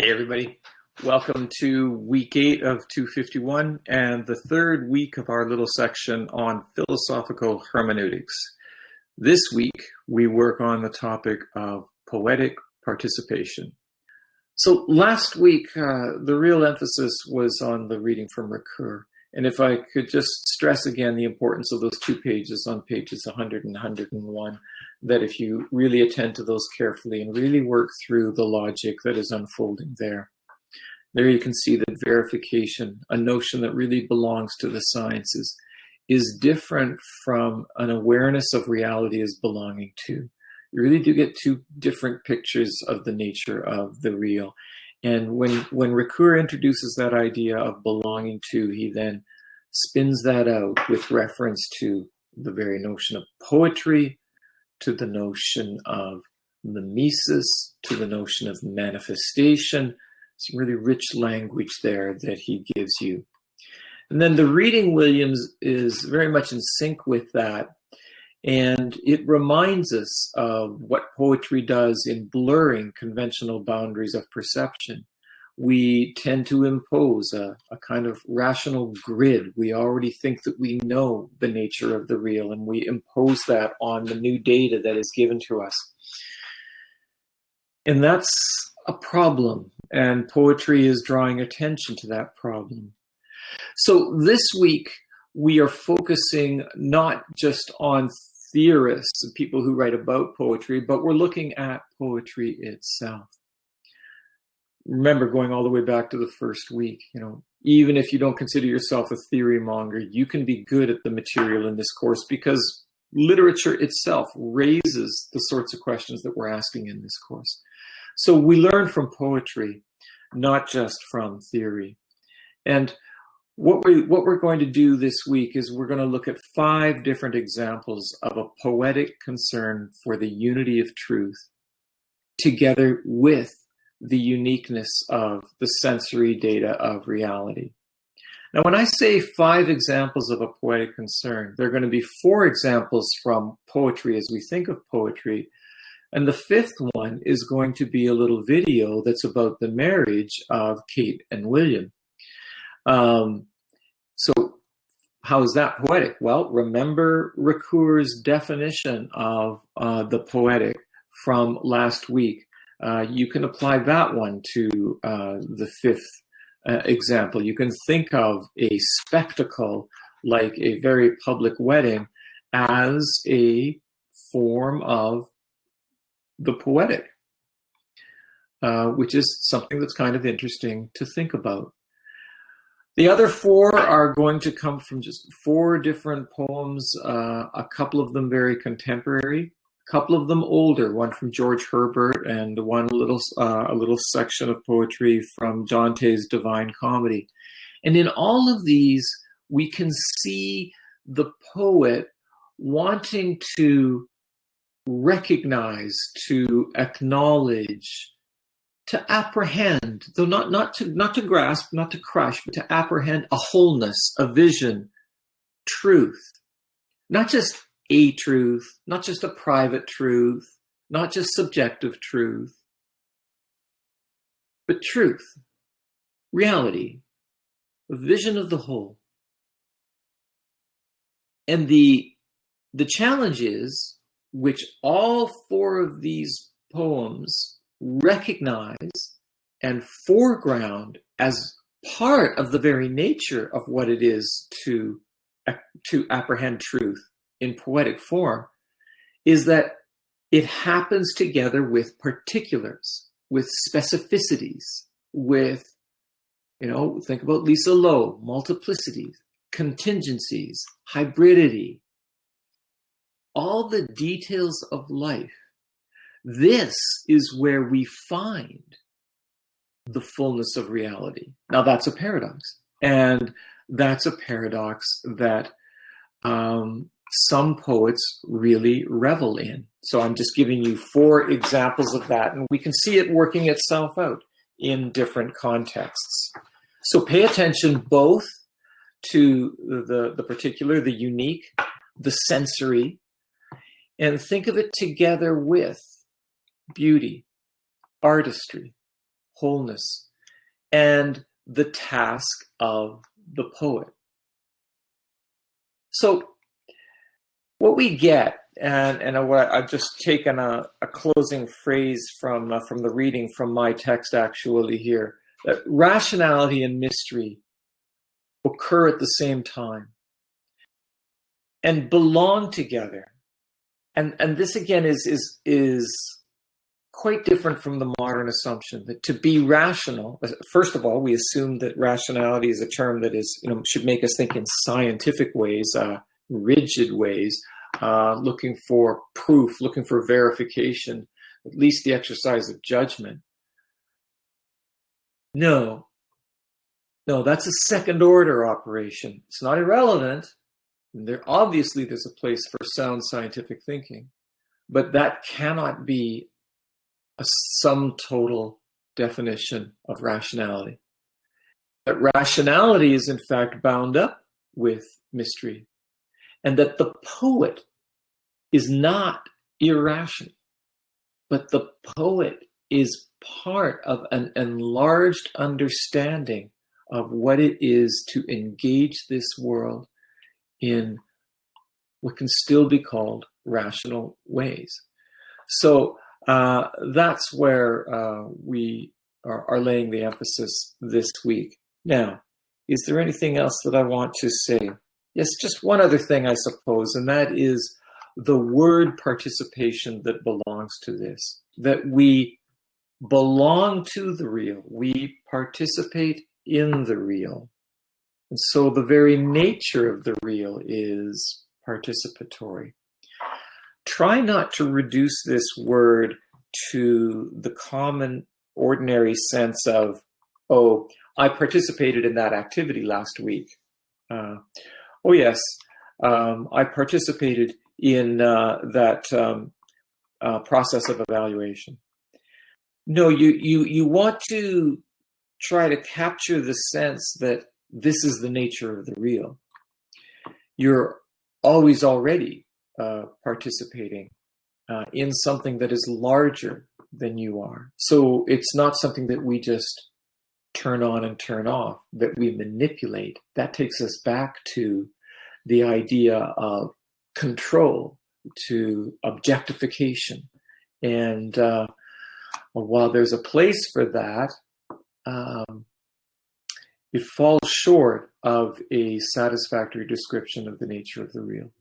Hey everybody, welcome to week 8 of 251 and the third week of our little section on philosophical hermeneutics. This week we work on the topic of poetic participation. So last week the real emphasis was on the reading from Ricoeur, and if I could just stress again the importance of those 2 pages on pages 100 and 101, that if you really attend to those carefully and really work through the logic that is unfolding there you can see that verification, a notion that really belongs to the sciences, is different from an awareness of reality as belonging to. You really do get 2 different pictures of the nature of the real. And when Ricoeur introduces that idea of belonging to, he then spins that out with reference to the very notion of poetry, to the notion of mimesis, to the notion of manifestation. Some really rich language there that he gives you. And then the reading, Williams, is very much in sync with that. And it reminds us of what poetry does in blurring conventional boundaries of perception. We tend to impose a kind of rational grid. We already think that we know the nature of the real, and we impose that on the new data that is given to us. And that's a problem, and poetry is drawing attention to that problem. So this week, we are focusing not just on theorists and people who write about poetry, but we're looking at poetry itself. Remember, going all the way back to the first week, even if you don't consider yourself a theory monger, you can be good at the material in this course because literature itself raises the sorts of questions that we're asking in this course. So we learn from poetry, not just from theory. And what we're going to do this week is we're going to look at 5 different examples of a poetic concern for the unity of truth, together with the uniqueness of the sensory data of reality. Now, when I say 5 examples of a poetic concern, there are going to be 4 examples from poetry as we think of poetry. And the 5th one is going to be a little video that's about the marriage of Kate and William. So how is that poetic? Well, remember Ricoeur's definition of the poetic from last week. You can apply that one to the 5th example. You can think of a spectacle like a very public wedding as a form of the poetic, which is something that's kind of interesting to think about. The other 4 are going to come from just 4 different poems, a couple of them very contemporary, a couple of them older, one from George Herbert and one a little section of poetry from Dante's Divine Comedy. And in all of these, we can see the poet wanting to recognize, to acknowledge, to apprehend, though not to grasp, not to crush, but to apprehend a wholeness, a vision, truth. Not just a truth, not just a private truth, not just subjective truth, but truth, reality, a vision of the whole. And the challenge is, which all 4 of these poems recognize and foreground as part of the very nature of what it is to apprehend truth in poetic form, is that it happens together with particulars, with specificities, with, think about Lisa Lowe, multiplicities, contingencies, hybridity, all the details of life. This is where we find the fullness of reality. Now, that's a paradox. And that's a paradox that some poets really revel in. So I'm just giving you 4 examples of that, and we can see it working itself out in different contexts. So pay attention both to the particular, the unique, the sensory, and think of it together with beauty, artistry, wholeness, and the task of the poet. So what we get, and what I've just taken a closing phrase from the reading from my text actually here, that rationality and mystery occur at the same time and belong together. And this again is quite different from the modern assumption that to be rational, first of all, we assume that rationality is a term that is, should make us think in scientific ways, rigid ways, looking for proof, looking for verification, at least the exercise of judgment. No, that's a second order operation. It's not irrelevant. Obviously, there's a place for sound scientific thinking, but that cannot be a sum total definition of rationality. That rationality is in fact bound up with mystery, and that the poet is not irrational, but the poet is part of an enlarged understanding of what it is to engage this world in what can still be called rational ways. So that's where we are laying the emphasis this week. Now, is there anything else that I want to say? Yes, just one other thing, I suppose, and that is the word participation that belongs to this, that we belong to the real, we participate in the real. And so the very nature of the real is participatory. Try not to reduce this word to the common, ordinary sense of, oh, I participated in that activity last week. Oh, yes, I participated in that process of evaluation. No, you want to try to capture the sense that this is the nature of the real. You're always already participating in something that is larger than you are. So it's not something that we just turn on and turn off, that we manipulate. That takes us back to the idea of control, to objectification. And while there's a place for that, it falls short of a satisfactory description of the nature of the real.